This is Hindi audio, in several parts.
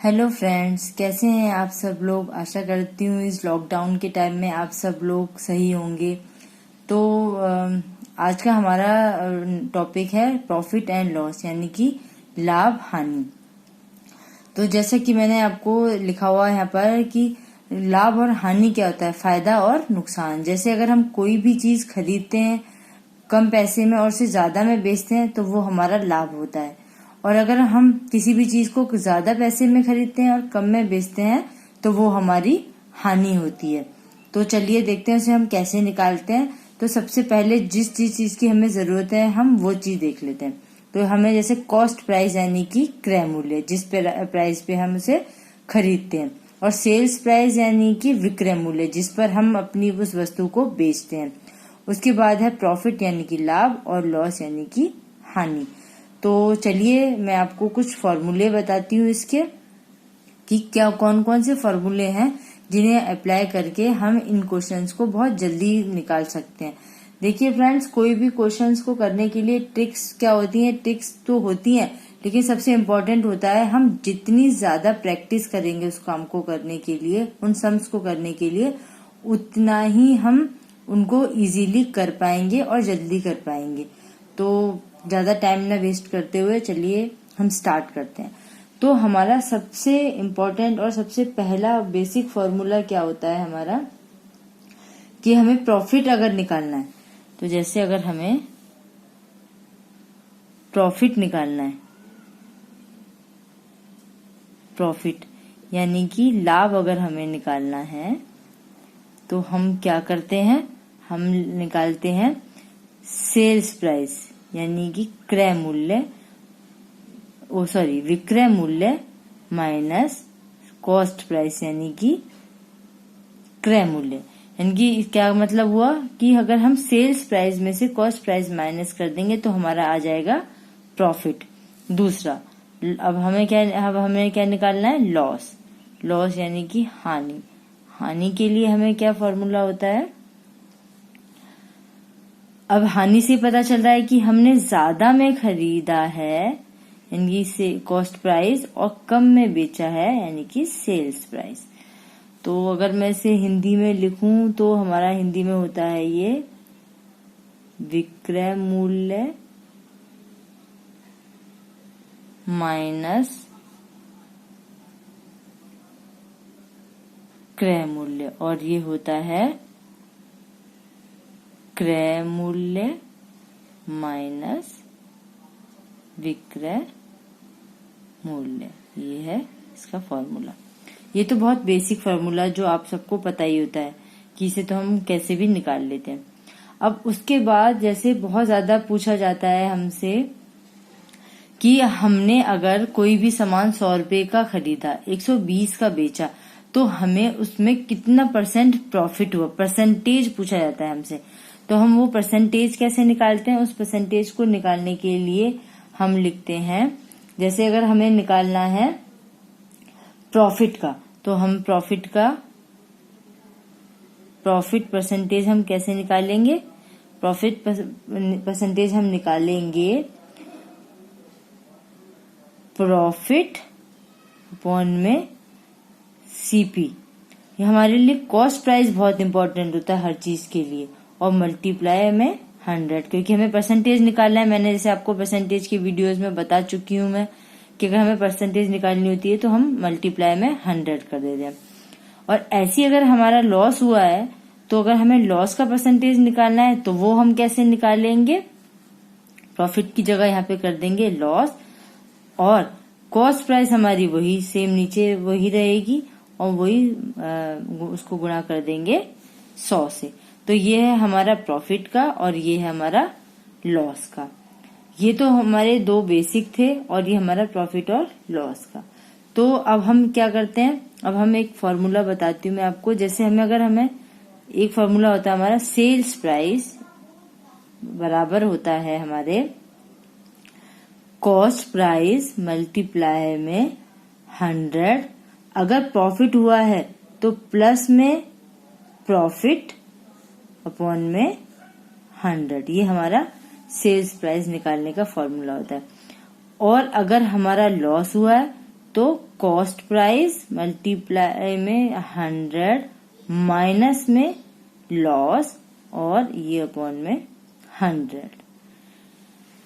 हेलो फ्रेंड्स, कैसे हैं आप सब लोग। आशा करती हूँ इस लॉकडाउन के टाइम में आप सब लोग सही होंगे। तो आज का हमारा टॉपिक है प्रॉफिट एंड लॉस, यानी कि लाभ हानि। तो जैसा कि मैंने आपको लिखा हुआ है यहाँ पर कि लाभ और हानि क्या होता है, फायदा और नुकसान। जैसे अगर हम कोई भी चीज खरीदते हैं कम पैसे में और उसे ज्यादा में बेचते हैं तो वो हमारा लाभ होता है, और अगर हम किसी भी चीज को ज्यादा पैसे में खरीदते हैं और कम में बेचते हैं तो वो हमारी हानि होती है। तो चलिए देखते हैं उसे हम कैसे निकालते हैं। तो सबसे पहले जिस चीज की हमें जरूरत है हम वो चीज देख लेते हैं। तो हमें जैसे कॉस्ट प्राइस यानी कि क्रय मूल्य, जिस प्राइस पे हम उसे खरीदते हैं, और सेल्स प्राइस यानी कि विक्रय मूल्य, जिस पर हम अपनी उस वस्तु को बेचते हैं। उसके बाद है प्रॉफिट यानी कि लाभ, और लॉस यानी कि हानि। तो चलिए मैं आपको कुछ फॉर्मूले बताती हूँ इसके, कि क्या कौन कौन से फॉर्मूले हैं जिन्हें अप्लाई करके हम इन क्वेश्चंस को बहुत जल्दी निकाल सकते हैं। देखिए फ्रेंड्स, कोई भी क्वेश्चंस को करने के लिए ट्रिक्स क्या होती हैं, ट्रिक्स तो होती हैं, लेकिन सबसे इम्पोर्टेंट होता है हम जितनी ज्यादा प्रैक्टिस करेंगे उस काम को करने के लिए, उन सम्स को करने के लिए, उतना ही हम उनको इजीली कर पाएंगे और जल्दी कर पाएंगे। तो ज्यादा टाइम ना वेस्ट करते हुए चलिए हम स्टार्ट करते हैं। तो हमारा सबसे इम्पोर्टेंट और सबसे पहला बेसिक फॉर्मूला क्या होता है हमारा, कि हमें प्रॉफिट अगर निकालना है, तो जैसे अगर हमें प्रॉफिट निकालना है, प्रॉफिट यानी कि लाभ अगर हमें निकालना है, तो हम क्या करते हैं, हम निकालते हैं सेल्स प्राइस यानी कि क्रय मूल्य, विक्रय मूल्य माइनस कॉस्ट प्राइस यानी कि क्रय मूल्य। यानी कि क्या मतलब हुआ कि अगर हम सेल्स प्राइस में से कॉस्ट प्राइस माइनस कर देंगे तो हमारा आ जाएगा प्रॉफिट। दूसरा, अब हमें क्या निकालना है, लॉस। लॉस यानी कि हानि। हानि के लिए हमें क्या फॉर्मूला होता है, अब हानि से पता चल रहा है कि हमने ज्यादा में खरीदा है यानी से कॉस्ट प्राइस, और कम में बेचा है यानी कि सेल्स प्राइस। तो अगर मैं इसे हिंदी में लिखूं तो हमारा हिंदी में होता है ये विक्रय मूल्य माइनस क्रय मूल्य, और ये होता है क्रय मूल्य माइनस विक्रय मूल्य। ये है इसका फॉर्मूला। ये तो बहुत बेसिक फॉर्मूला जो आप सबको पता ही होता है कि इसे तो हम कैसे भी निकाल लेते हैं। अब उसके बाद जैसे बहुत ज्यादा पूछा जाता है हमसे कि हमने अगर कोई भी सामान 100 रुपए का खरीदा, 120 का बेचा, तो हमें उसमें कितना परसेंट प्रॉफिट हुआ, परसेंटेज पूछा जाता है हमसे। तो हम वो परसेंटेज कैसे निकालते हैं, उस परसेंटेज को निकालने के लिए हम लिखते हैं, जैसे अगर हमें निकालना है प्रॉफिट का, तो हम प्रॉफिट परसेंटेज हम कैसे निकालेंगे, प्रॉफिट परसेंटेज हम निकालेंगे प्रॉफिट अपॉन में सीपी। ये हमारे लिए कॉस्ट प्राइस बहुत इंपॉर्टेंट होता है हर चीज के लिए, और मल्टीप्लाई में 100, क्योंकि हमें परसेंटेज निकालना है। मैंने जैसे आपको परसेंटेज की वीडियोस में बता चुकी हूं मैं कि अगर हमें परसेंटेज निकालनी होती है तो हम मल्टीप्लाई में 100 कर देते हैं। और ऐसी अगर हमारा लॉस हुआ है, तो अगर हमें लॉस का परसेंटेज निकालना है तो वो हम कैसे निकालेंगे, प्रॉफिट की जगह यहाँ पे कर देंगे लॉस, और कॉस्ट प्राइस हमारी वही सेम नीचे वही रहेगी, और वही उसको गुणा कर देंगे 100 से। तो ये है हमारा प्रॉफिट का और ये है हमारा लॉस का। ये तो हमारे दो बेसिक थे, और ये हमारा प्रॉफिट और लॉस का। तो अब हम क्या करते हैं, अब हम एक फॉर्मूला बताती हूँ मैं आपको। जैसे हमें एक फॉर्मूला होता है हमारा, सेल्स प्राइस बराबर होता है हमारे कॉस्ट प्राइस मल्टीप्लाई में 100। अगर प्रॉफिट हुआ है तो प्लस में प्रॉफिट अपॉन में 100। ये हमारा सेल्स प्राइस निकालने का फॉर्मूला होता है। और अगर हमारा लॉस हुआ है तो कॉस्ट प्राइस मल्टीप्लाई में 100 माइनस में लॉस और ये अपॉन में 100।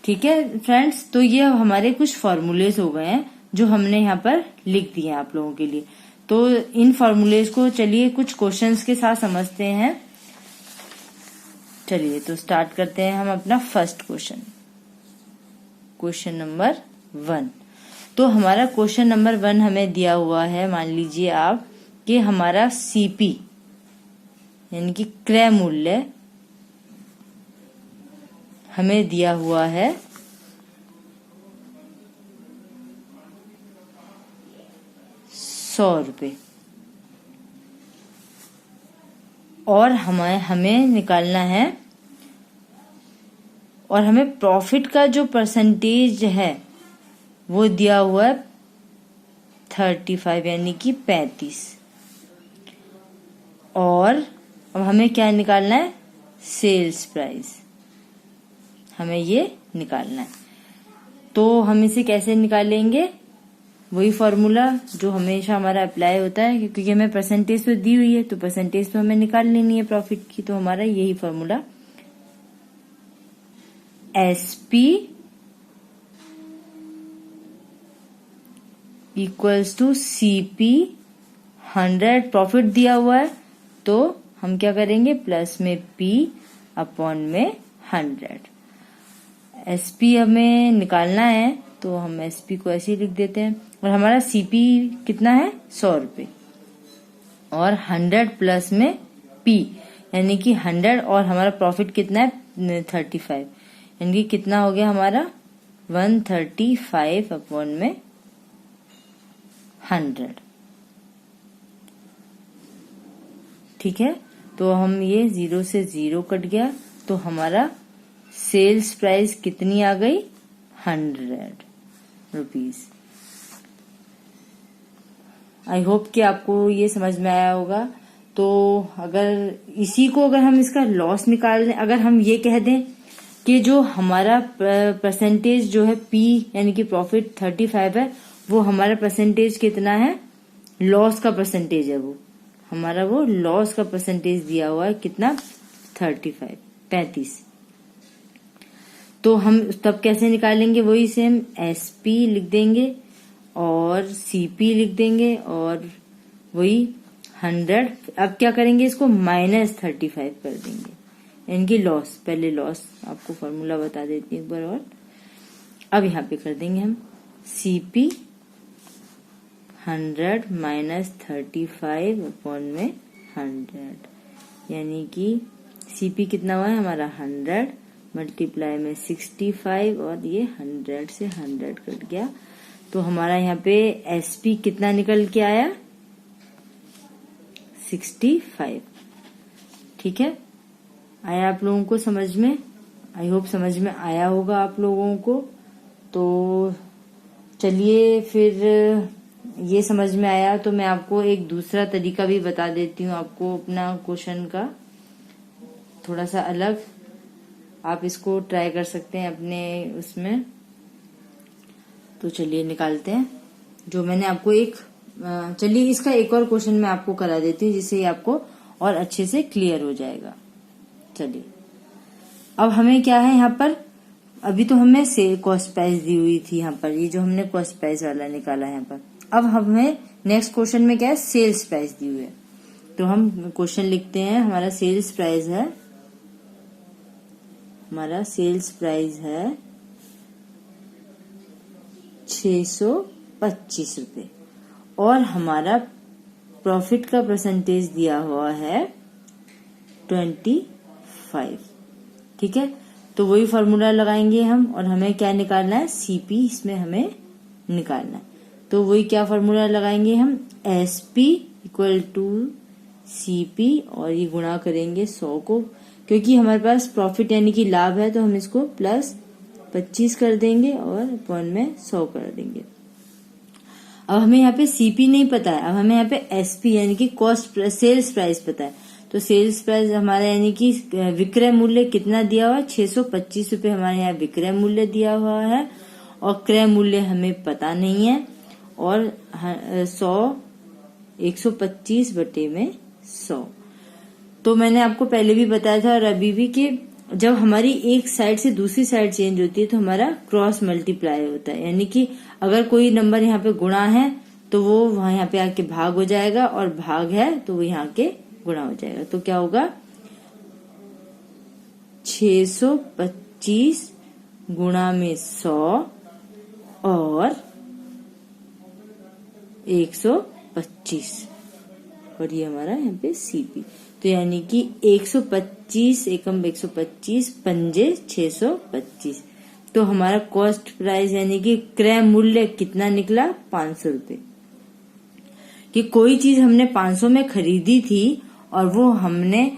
ठीक है फ्रेंड्स, तो ये हमारे कुछ फॉर्मूलेज हो गए हैं जो हमने यहाँ पर लिख दिए हैं आप लोगों के लिए। तो इन फॉर्मूलेज को चलिए कुछ क्वेश्चंस के साथ समझते हैं। चलिए तो स्टार्ट करते हैं हम अपना फर्स्ट क्वेश्चन, क्वेश्चन नंबर 1। तो हमारा क्वेश्चन नंबर 1 हमें दिया हुआ है, मान लीजिए आप कि हमारा सीपी यानी कि क्रय मूल्य हमें दिया हुआ है 100 रुपये और हमें निकालना है, और हमें प्रॉफिट का जो परसेंटेज है वो दिया हुआ है 35 यानी कि 35। और अब हमें क्या निकालना है, सेल्स प्राइस हमें ये निकालना है। तो हम इसे कैसे निकालेंगे, वही फॉर्मूला जो हमेशा हमारा अप्लाई होता है, क्योंकि हमें परसेंटेज तो दी हुई है तो परसेंटेज तो हमें निकाल लेनी है प्रॉफिट की। तो हमारा यही formula SP equals to CP 100, profit दिया हुआ है तो हम क्या करेंगे, प्लस में पी अपॉन में 100। एसपी हमें निकालना है तो हम एसपी को ऐसे ही लिख देते हैं। और हमारा सीपी कितना है, 100 रुपये, और 100 प्लस में पी यानी कि 100, और हमारा प्रॉफिट कितना है 35, यानी कि कितना हो गया हमारा 135 अपॉन में 100। ठीक है, तो हम ये 0 से 0 कट गया, तो हमारा सेल्स प्राइस कितनी आ गई, 100 रुपीज। आई होप कि आपको ये समझ में आया होगा। तो अगर इसी को अगर हम इसका लॉस निकाल दें, अगर हम ये कह दें कि जो हमारा परसेंटेज जो है पी यानी कि प्रॉफिट 35 है, वो हमारा परसेंटेज कितना है, लॉस का परसेंटेज है, वो हमारा वो लॉस का परसेंटेज दिया हुआ है कितना, 35। तो हम तब कैसे निकालेंगे, वही सेम एसपी लिख देंगे और सीपी लिख देंगे और वही 100। अब क्या करेंगे, इसको -35 कर देंगे, इनकी लॉस, पहले लॉस आपको फॉर्मूला बता देती हूँ एक बार और। अब यहाँ पे कर देंगे हम सीपी 100 -35 अपॉन में 100, यानी कि सीपी कितना हुआ है हमारा 100 मल्टीप्लाई में 65, और ये 100 से 100 कट गया। तो हमारा यहाँ पे एसपी कितना निकल के आया, 65। ठीक है, आया आप लोगों को समझ में, आई होप समझ में आया होगा आप लोगों को। तो चलिए फिर ये समझ में आया तो मैं आपको एक दूसरा तरीका भी बता देती हूँ आपको, अपना क्वेश्चन का थोड़ा सा अलग, आप इसको ट्राई कर सकते हैं अपने उसमें। तो चलिए निकालते हैं, जो मैंने आपको चलिए इसका एक और क्वेश्चन मैं आपको करा देती हूँ जिससे आपको और अच्छे से क्लियर हो जाएगा। चलिए अब हमें क्या है यहाँ पर, अभी तो हमें सेल कॉस्ट प्राइस दी हुई थी यहाँ पर, ये जो हमने कॉस्ट प्राइस वाला निकाला है यहाँ पर। अब हमें नेक्स्ट क्वेश्चन में क्या है, सेल्स प्राइस दी हुई है। तो हम क्वेश्चन लिखते हैं, हमारा सेल्स प्राइस है, हमारा सेल्स प्राइस है 625 रुपये, और हमारा प्रॉफिट का परसेंटेज दिया हुआ है 25। ठीक है, तो वही फॉर्मूला लगाएंगे हम, और हमें क्या निकालना है, सीपी इसमें हमें निकालना है। तो वही क्या फॉर्मूला लगाएंगे हम, एसपी इक्वल टू सीपी, और ये गुणा करेंगे 100 को, क्योंकि हमारे पास प्रॉफिट यानी कि लाभ है तो हम इसको प्लस 25 कर देंगे और अपॉन में 100 कर देंगे। अब हमें यहाँ पे सीपी नहीं पता है, अब हमें यहाँ पे एसपी यानी कि कॉस्ट सेल्स प्राइस पता है। तो सेल्स प्राइस हमारा यानी कि विक्रय मूल्य कितना दिया हुआ है, 625 रुपये हमारे यहाँ विक्रय मूल्य दिया हुआ है, और क्रय मूल्य हमें पता नहीं है। और 125 बटे में 100। तो मैंने आपको पहले भी बताया था और अभी भी कि जब हमारी एक साइड से दूसरी साइड चेंज होती है तो हमारा क्रॉस मल्टीप्लाई होता है, यानी कि अगर कोई नंबर यहाँ पे गुणा है तो वो वहां यहाँ पे आके भाग हो जाएगा, और भाग है तो वो यहाँ के गुणा हो जाएगा। तो क्या होगा 625 गुणा में 100 और 125, और ये हमारा यहाँ पे सीपी। तो यानी कि 125 एकम 125 पंजे 625। तो हमारा कॉस्ट प्राइस यानी कि क्रय मूल्य कितना निकला 500 रुपए। कि कोई चीज हमने 500 में खरीदी थी और वो हमें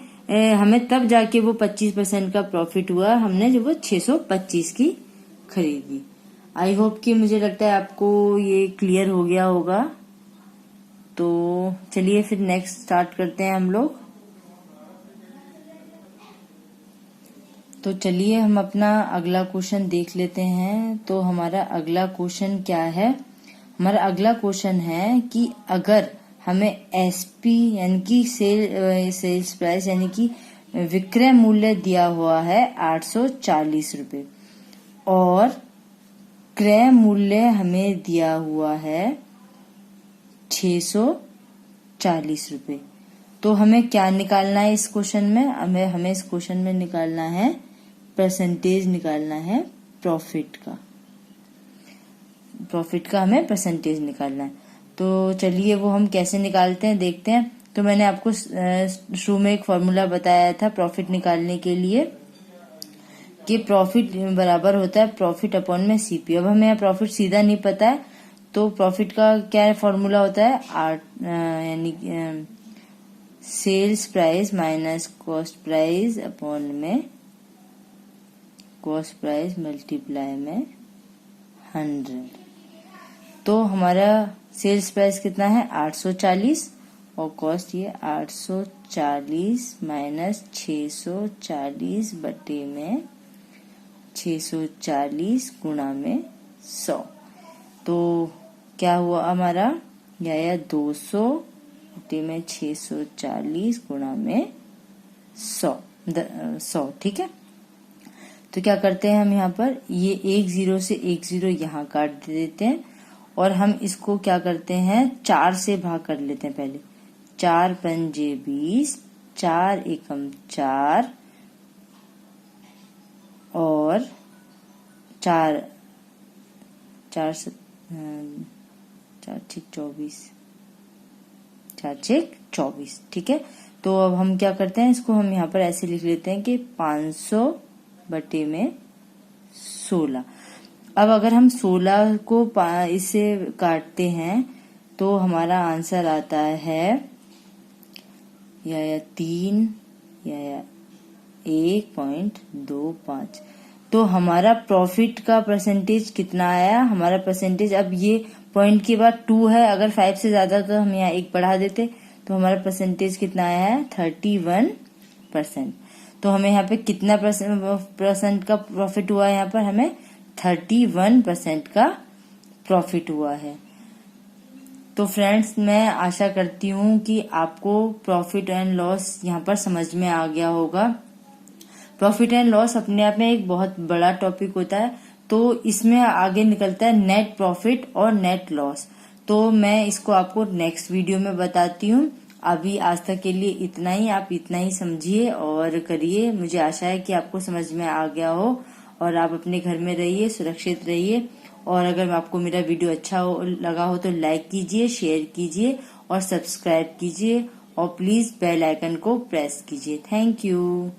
तब जाके वो 25% का प्रॉफिट हुआ हमने जब वो 625 की खरीदी। आई होप कि मुझे लगता है आपको ये क्लियर हो गया होगा। तो चलिए फिर नेक्स्ट स्टार्ट करते हैं हम लोग। तो चलिए हम अपना अगला क्वेश्चन देख लेते हैं। तो हमारा अगला क्वेश्चन क्या है? हमारा अगला क्वेश्चन है कि अगर हमें एसपी यानी कि सेल्स प्राइस यानी कि विक्रय मूल्य दिया हुआ है 840 रुपए और क्रय मूल्य हमें दिया हुआ है 640 रुपए, तो हमें क्या निकालना है इस क्वेश्चन में? हमें इस क्वेश्चन में निकालना है परसेंटेज, निकालना है प्रॉफिट का हमें परसेंटेज निकालना है। तो चलिए वो हम कैसे निकालते हैं देखते हैं। तो मैंने आपको शुरू में एक फॉर्मूला बताया था प्रॉफिट निकालने के लिए कि प्रॉफिट बराबर होता है प्रॉफिट अपॉन में सीपी। अब हमें प्रॉफिट सीधा नहीं पता है, तो प्रॉफिट का क्या फॉर्मूला होता है? यानी sales price minus cost price upon में कॉस्ट प्राइस मल्टीप्लाई में 100। तो हमारा सेल्स प्राइस कितना है 840 और कॉस्ट ये 840 माइनस 640 बटे में 640 गुणा में 100। तो क्या हुआ हमारा? या 200 बटे में 640 गुणा में 100। ठीक है। तो क्या करते हैं हम यहाँ पर ये 1 0 से 1 0 यहाँ काट देते हैं और हम इसको क्या करते हैं 4 से भाग कर लेते हैं। पहले 4 पंजे 20, 4 एकम 4 और 4 6 24, 4 6 24। ठीक है। तो अब हम क्या करते हैं, इसको हम यहाँ पर ऐसे लिख लेते हैं कि 500 बटे में 16। अब अगर हम 16 को इससे काटते हैं तो हमारा आंसर आता है या 3 या 1.25। तो हमारा प्रॉफिट का परसेंटेज कितना आया? हमारा परसेंटेज, अब ये पॉइंट के बाद 2 है, अगर 5 से ज्यादा तो हम यहाँ 1 बढ़ा देते, तो हमारा परसेंटेज कितना आया है 31%। तो हमें यहाँ पे कितना परसेंट का प्रॉफिट हुआ है? यहाँ पर हमें 31% का प्रॉफिट हुआ है। तो फ्रेंड्स, मैं आशा करती हूँ कि आपको प्रॉफिट एंड लॉस यहाँ पर समझ में आ गया होगा। प्रॉफिट एंड लॉस अपने आप में एक बहुत बड़ा टॉपिक होता है, तो इसमें आगे निकलता है नेट प्रॉफिट और नेट लॉस। तो मैं इसको आपको नेक्स्ट वीडियो में बताती हूँ। अभी आज तक के लिए इतना ही, आप इतना ही समझिए और करिए। मुझे आशा है कि आपको समझ में आ गया हो और आप अपने घर में रहिए, सुरक्षित रहिए। और अगर आपको मेरा वीडियो अच्छा लगा हो तो लाइक कीजिए, शेयर कीजिए और सब्सक्राइब कीजिए और प्लीज बेल आइकन को प्रेस कीजिए। Thank you.